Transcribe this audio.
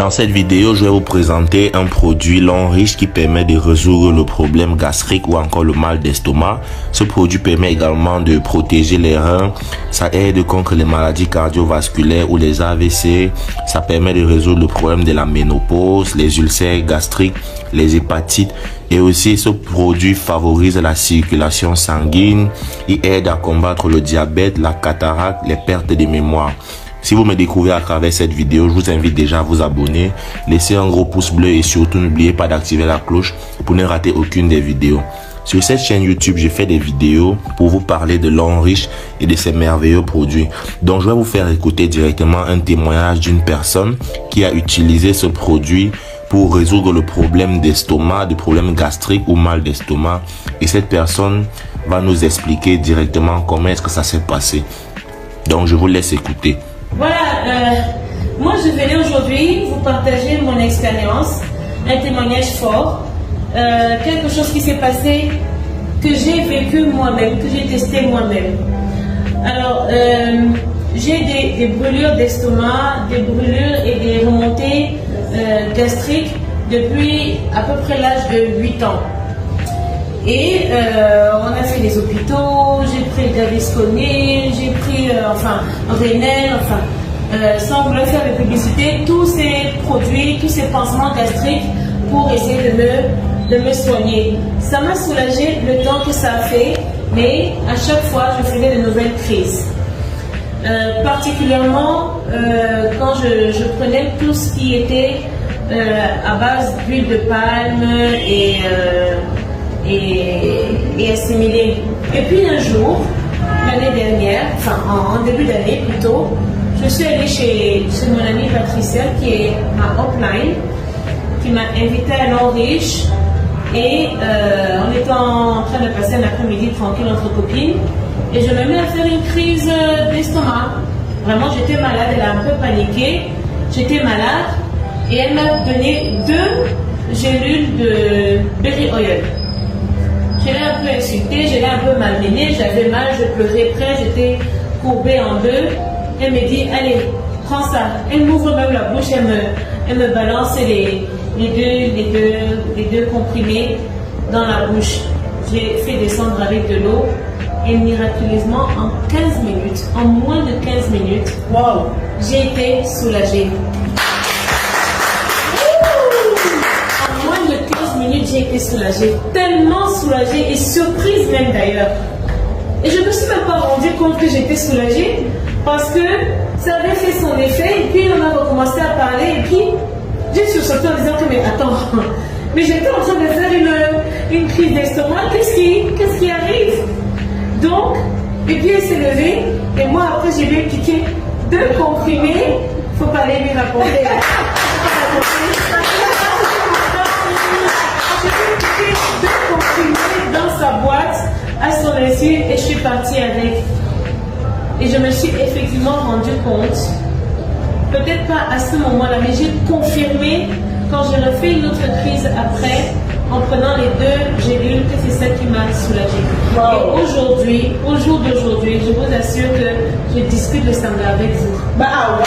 Dans cette vidéo, je vais vous présenter un produit long riche qui permet de résoudre le problème gastrique ou encore le mal d'estomac. Ce produit permet également de protéger les reins. Ça aide contre les maladies cardiovasculaires ou les AVC. Ça permet de résoudre le problème de la ménopause, les ulcères gastriques, les hépatites. Et aussi, ce produit favorise la circulation sanguine. Il aide à combattre le diabète, la cataracte, les pertes de mémoire. Si vous me découvrez à travers cette vidéo, je vous invite déjà à vous abonner, laissez un gros pouce bleu et surtout n'oubliez pas d'activer la cloche pour ne rater aucune des vidéos. Sur cette chaîne YouTube, je fais des vidéos pour vous parler de l'Homme Riche et de ses merveilleux produits. Donc, je vais vous faire écouter directement un témoignage d'une personne qui a utilisé ce produit pour résoudre le problème d'estomac, le problème gastrique ou mal d'estomac. Et cette personne va nous expliquer directement comment est-ce que ça s'est passé. Donc, je vous laisse écouter. Voilà, moi je venais aujourd'hui vous partager mon expérience, un témoignage fort, quelque chose qui s'est passé, que j'ai vécu moi-même, que j'ai testé moi-même. Alors, j'ai des brûlures d'estomac, des brûlures et des remontées gastriques depuis à peu près l'âge de 8 ans. Et on a fait des hôpitaux, j'ai pris Gaviscon, j'ai pris Renel, sans vouloir faire de publicité, tous ces produits, tous ces pansements gastriques pour essayer de me soigner. Ça m'a soulagé le temps que ça a fait, mais à chaque fois je faisais de nouvelles crises. Particulièrement quand je prenais tout ce qui était à base d'huile de palme et assimilé. Et puis un jour, l'année dernière, en début d'année plutôt, je suis allée chez mon amie Patricia qui est à Upline, qui m'a invitée à l'Homme Riche et on était en train de passer un après-midi tranquille entre copines et je me mets à faire une crise d'estomac. Vraiment, j'étais malade, elle a un peu paniqué, j'étais malade et elle m'a donné 2 gélules de berry oil. Je l'ai un peu insultée, je l'ai un peu malmenée, j'avais mal, je pleurais près, j'étais courbée en deux. Elle me dit, allez, prends ça. Elle m'ouvre même la bouche, elle me balance les deux comprimés dans la bouche. J'ai fait descendre avec de l'eau et miraculeusement, en 15 minutes, en moins de 15 minutes, wow, j'ai été soulagée. J'ai été soulagée, tellement soulagée et surprise même d'ailleurs. Et je ne me suis même pas rendu compte que j'étais soulagée parce que ça avait fait son effet et puis on a recommencé à parler et puis j'ai sursauté en disant que mais attends, mais j'étais en train de faire une crise d'estomac, qu'est-ce qui arrive? Donc, et puis elle s'est levée et moi après j'ai lui piqué 2 comprimés, faut pas aller lui raconter. Dans sa boîte à son insu et je suis partie avec. Et je me suis effectivement rendu compte, peut-être pas à ce moment-là, mais j'ai confirmé quand j'ai refait une autre crise après, en prenant les 2 gélules, que c'est ça qui m'a soulagée. Wow. Et aujourd'hui, au jour d'aujourd'hui, je vous assure que je discute de ça avec vous. Wow.